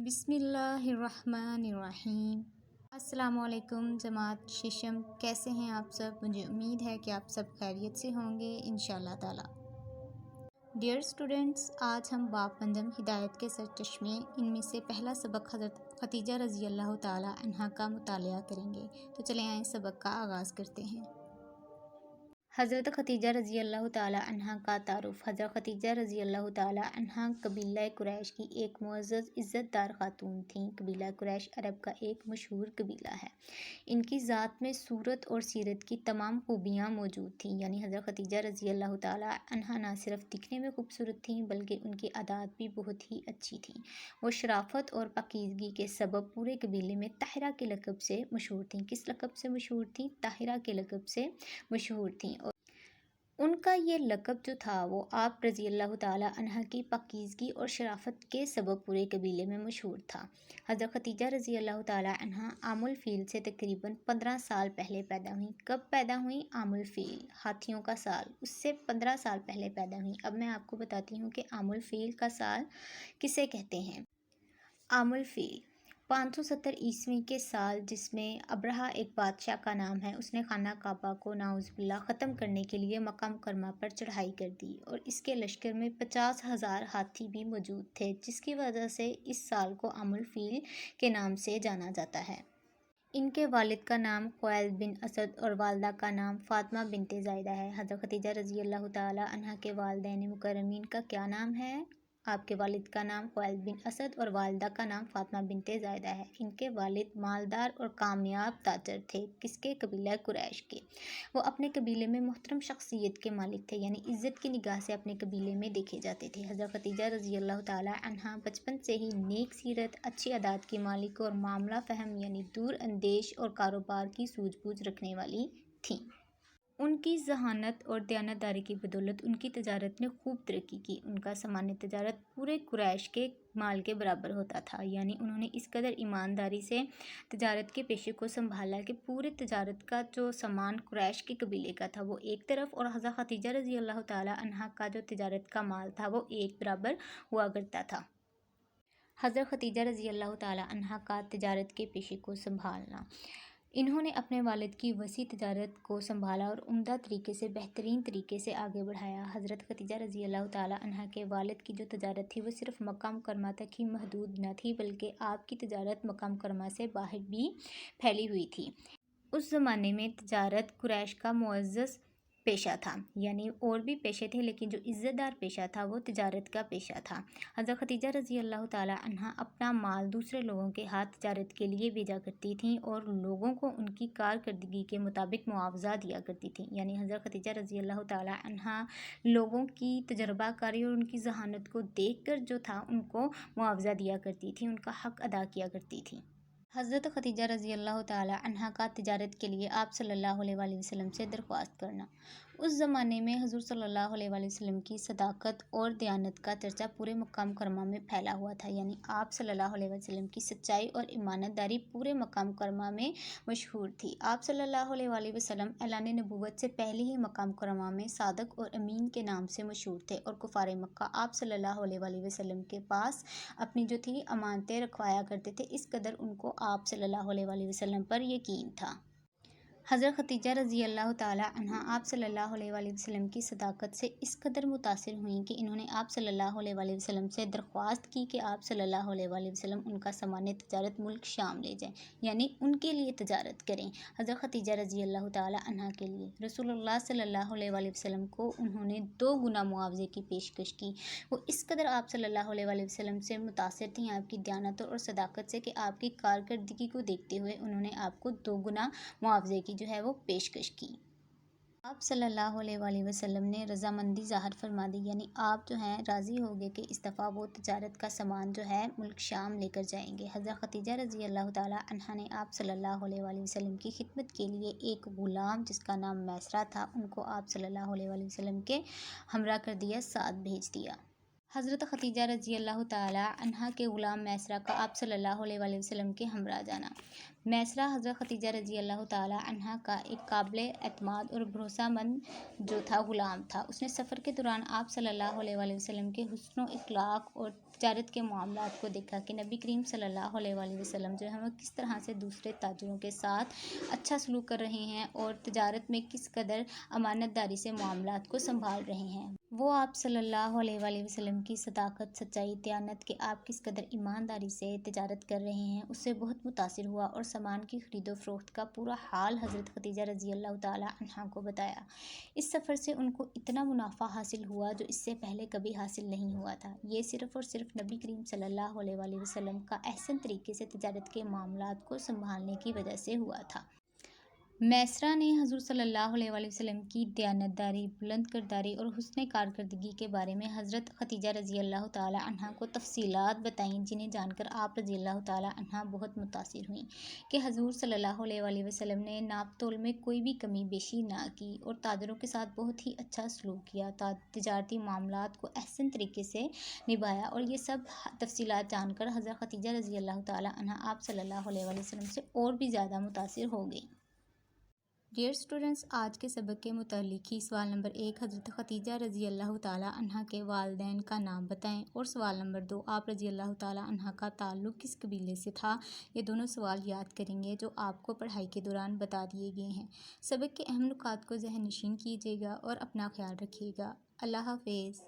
بسم اللہ الرحمن الرحیم۔ السلام علیکم جماعت ششم، کیسے ہیں آپ سب؟ مجھے امید ہے کہ آپ سب خیریت سے ہوں گے انشاءاللہ تعالی۔ ڈیئر اسٹوڈنٹس، آج ہم باب پنجم ہدایت کے سرچشمے ان میں سے پہلا سبق حضرت خدیجہ رضی اللہ تعالی عنہا کا مطالعہ کریں گے۔ تو چلیں آئیں سبق کا آغاز کرتے ہیں۔ حضرت خدیجہ رضی اللہ تعالیٰ عنہا کا تعارف۔ حضرت خدیجہ رضی اللہ تعالیٰ عنہا قبیلہ قریش کی ایک معزز عزت دار خاتون تھیں۔ قبیلہ قریش عرب کا ایک مشہور قبیلہ ہے۔ ان کی ذات میں صورت اور سیرت کی تمام خوبیاں موجود تھیں، یعنی حضرت خدیجہ رضی اللہ تعالیٰ عنہا نہ صرف دکھنے میں خوبصورت تھیں بلکہ ان کی عادات بھی بہت ہی اچھی تھیں۔ وہ شرافت اور پاکیزگی کے سبب پورے قبیلے میں طاہرہ کے لقب سے مشہور تھیں۔ کس لقب سے مشہور تھیں؟ طاہرہ کے لقب سے مشہور تھیں۔ ان کا یہ لقب جو تھا وہ آپ رضی اللہ تعالیٰ عنہ کی پاکیزگی اور شرافت کے سبب پورے قبیلے میں مشہور تھا۔ حضرت خدیجہ رضی اللہ تعالیٰ عنہ عام الفیل سے تقریباً 15 سال پہلے پیدا ہوئیں۔ کب پیدا ہوئیں؟ عام الفیل، ہاتھیوں کا سال، اس سے 15 سال پہلے پیدا ہوئیں۔ اب میں آپ کو بتاتی ہوں کہ عام الفیل کا سال کسے کہتے ہیں۔ عام الفیل 570 عیسوی کے سال، جس میں ابرہہ ایک بادشاہ کا نام ہے، اس نے خانہ کعبہ کو نعوذ باللہ ختم کرنے کے لیے مکہ مکرمہ پر چڑھائی کر دی، اور اس کے لشکر میں 50,000 ہاتھی بھی موجود تھے، جس کی وجہ سے اس سال کو عام الفیل کے نام سے جانا جاتا ہے۔ ان کے والد کا نام خویلد بن اسد اور والدہ کا نام فاطمہ بنت زائدہ ہے۔ حضرت خدیجہ رضی اللہ تعالیٰ عنہ کے والدین مکرمین کا کیا نام ہے؟ آپ کے والد کا نام خویلد بن اسد اور والدہ کا نام فاطمہ بنت زائدہ ہے۔ ان کے والد مالدار اور کامیاب تاجر تھے۔ کس کے؟ قبیلہ قریش کے۔ وہ اپنے قبیلے میں محترم شخصیت کے مالک تھے، یعنی عزت کی نگاہ سے اپنے قبیلے میں دیکھے جاتے تھے۔ حضرت خدیجہ رضی اللہ تعالیٰ عنہا بچپن سے ہی نیک سیرت، اچھی عادات کی مالک اور معاملہ فہم یعنی دور اندیش اور کاروبار کی سوجھ بوجھ رکھنے والی تھیں۔ ان کی ذہانت اور دیانتداری کی بدولت ان کی تجارت نے خوب ترقی کی۔ ان کا سامان تجارت پورے قریش کے مال کے برابر ہوتا تھا، یعنی انہوں نے اس قدر ایمانداری سے تجارت کے پیشے کو سنبھالا کہ پورے تجارت کا جو سامان قریش کے قبیلے کا تھا وہ ایک طرف، اور حضرت خدیجہ رضی اللہ تعالیٰ عنہا کا جو تجارت کا مال تھا وہ ایک برابر ہوا کرتا تھا۔ حضرت خدیجہ رضی اللہ تعالیٰ عنہا کا تجارت کے پیشے کو سنبھالنا، انہوں نے اپنے والد کی وسیع تجارت کو سنبھالا اور عمدہ طریقے سے، بہترین طریقے سے آگے بڑھایا۔ حضرت خدیجہ رضی اللہ تعالیٰ عنہا کے والد کی جو تجارت تھی وہ صرف مکہ مکرمہ تک ہی محدود نہ تھی، بلکہ آپ کی تجارت مکہ مکرمہ سے باہر بھی پھیلی ہوئی تھی۔ اس زمانے میں تجارت قریش کا معزز پیشہ تھا، یعنی اور بھی پیشے تھے لیکن جو عزت دار پیشہ تھا وہ تجارت کا پیشہ تھا۔ حضرت خدیجہ رضی اللہ تعالیٰ عنہا اپنا مال دوسرے لوگوں کے ہاتھ تجارت کے لیے بھیجا کرتی تھیں اور لوگوں کو ان کی کارکردگی کے مطابق معاوضہ دیا کرتی تھیں، یعنی حضرت خدیجہ رضی اللہ تعالیٰ عنہا لوگوں کی تجربہ کاری اور ان کی ذہانت کو دیکھ کر جو تھا ان کو معاوضہ دیا کرتی تھیں، ان کا حق ادا کیا کرتی تھیں۔ حضرت خدیجہ رضی اللہ تعالیٰ عنہا کا تجارت کے لیے آپ صلی اللہ علیہ وآلہ وسلم سے درخواست کرنا۔ اس زمانے میں حضور صلی اللہ علیہ وآلہ وسلم کی صداقت اور دیانت کا چرچا پورے مکہ مکرمہ میں پھیلا ہوا تھا، یعنی آپ صلی اللہ علیہ وسلم کی سچائی اور امانت داری پورے مکہ مکرمہ میں مشہور تھی۔ آپ صلی اللہ علیہ وآلہ وسلم اعلان نبوت سے پہلے ہی مکہ مکرمہ میں صادق اور امین کے نام سے مشہور تھے، اور کفار مکہ آپ صلی اللہ علیہ وآلہ وسلم کے پاس اپنی جو تھی امانتیں رکھوایا کرتے تھے، اس قدر ان کو آپ صلی اللہ علیہ وآلہ وسلم پر یقین تھا۔ حضرت خدیجہ رضی اللہ تعالیٰ عنہا آپ صلی اللہ علیہ وآلہ وسلم کی صداقت سے اس قدر متاثر ہوئیں کہ انہوں نے آپ صلی اللہ علیہ وآلہ وسلم سے درخواست کی کہ آپ صلی اللہ علیہ وآلہ وسلم ان کا سامان تجارت ملک شام لے جائیں، یعنی ان کے لیے تجارت کریں۔ حضرت خدیجہ رضی اللہ تعالیٰ عنہا کے لیے رسول اللہ صلی اللہ علیہ وآلہ وسلم کو انہوں نے 2 گنا معاوضے کی پیشکش کی۔ وہ اس قدر آپ صلی اللہ علیہ وآلہ وسلم سے متاثر تھیں آپ کی دیانت اور صداقت سے کہ آپ کی کارکردگی کو دیکھتے ہوئے انہوں نے آپ کو 2 گنا معاوضے کی جو ہے وہ پیشکش کی۔ آپ صلی اللہ علیہ وآلہ وسلم نے رضامندی ظاہر فرما دی، یعنی آپ جو ہیں راضی ہو گئے کہ اس دفعہ وہ تجارت کا سامان جو ہے ملک شام لے کر جائیں گے۔ حضرت خدیجہ رضی اللہ تعالیٰ عنہا نے آپ صلی اللہ علیہ وآلہ وسلم کی خدمت کے لیے ایک غلام جس کا نام میسرہ تھا، ان کو آپ صلی اللہ علیہ وآلہ وسلم کے ہمراہ کر دیا، ساتھ بھیج دیا۔ حضرت خدیجہ رضی اللہ تعالیٰ عنہا کے غلام میسرہ کا آپ صلی اللہ علیہ وآلہ وسلم کے ہمراہ جانا۔ میسرہ حضرت خدیجہ رضی اللہ تعالیٰ عنہا کا ایک قابل اعتماد اور بھروسہ مند جو تھا غلام تھا۔ اس نے سفر کے دوران آپ صلی اللہ علیہ وآلہ وسلم کے حسن و اخلاق اور تجارت کے معاملات کو دیکھا کہ نبی کریم صلی اللہ علیہ وآلہ وسلم جو ہے وہ کس طرح سے دوسرے تاجروں کے ساتھ اچھا سلوک کر رہے ہیں اور تجارت میں کس قدر امانت داری سے معاملات کو سنبھال رہے ہیں۔ وہ آپ صلی اللہ علیہ وآلہ وسلم کی صداقت، سچائی، دیانت کہ آپ کس قدر ایمانداری سے تجارت کر رہے ہیں اس سے بہت متاثر ہوا اور سامان کی خرید و فروخت کا پورا حال حضرت خدیجہ رضی اللہ تعالی عنہا کو بتایا۔ اس سفر سے ان کو اتنا منافع حاصل ہوا جو اس سے پہلے کبھی حاصل نہیں ہوا تھا۔ یہ صرف اور صرف نبی کریم صلی اللہ علیہ وآلہ وسلم کا احسن طریقے سے تجارت کے معاملات کو سنبھالنے کی وجہ سے ہوا تھا۔ میسرہ نے حضور صلی اللہ علیہ وآلہ وسلم کی دیانتداری، بلند کرداری اور حسن کارکردگی کے بارے میں حضرت خدیجہ رضی اللہ تعالی عنہا کو تفصیلات بتائیں، جنہیں جان کر آپ رضی اللہ تعالی عنہا بہت متاثر ہوئیں کہ حضور صلی اللہ علیہ وآلہ وسلم نے ناپ تول میں کوئی بھی کمی بیشی نہ کی اور تاجروں کے ساتھ بہت ہی اچھا سلوک کیا، تجارتی معاملات کو احسن طریقے سے نبھایا، اور یہ سب تفصیلات جان کر حضرت خدیجہ رضی اللہ تعالی عنہا آپ صلی اللہ علیہ وآلہ وسلم سے اور بھی زیادہ متاثر ہو گئی۔ ڈیئر اسٹوڈنٹس، آج کے سبق کے متعلق ہی سوال نمبر 1 حضرت خدیجہ رضی اللہ تعالی عنہا کے والدین کا نام بتائیں، اور سوال نمبر 2 آپ رضی اللہ تعالی عنہا کا تعلق کس قبیلے سے تھا۔ یہ دونوں سوال یاد کریں گے جو آپ کو پڑھائی کے دوران بتا دیے گئے ہیں۔ سبق کے اہم نکات کو ذہن نشین کیجیے گا اور اپنا خیال رکھیے گا۔ اللہ حافظ۔